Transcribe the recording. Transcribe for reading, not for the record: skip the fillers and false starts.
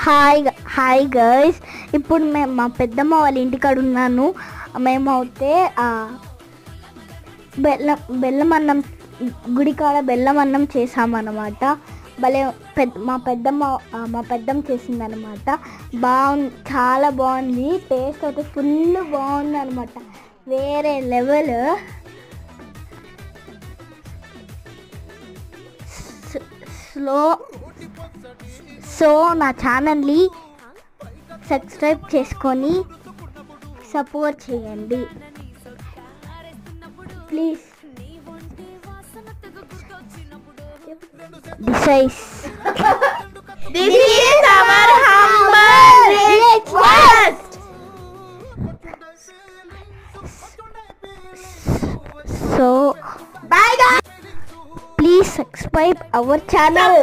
Hi hi guys, ఇప్పుడు మేము మా పెద్దమ్మ వాళ్ళ ఇంటికాడ ఉన్నాను. మేమైతే బెల్లం గుడికాడ బెల్లం అన్నం చేసామన్నమాట. భలే మా పెద్దమ్మ చేసిందనమాట. చాలా బాగుంది. టేస్ట్ అయితే ఫుల్ బాగుంది అనమాట, వేరే లెవెల్. సో నా ఛానల్ని సబ్స్క్రైబ్ చేసుకొని సపోర్ట్ చేయండి please. This is our humble request. So Bye guys. please subscribe our channel.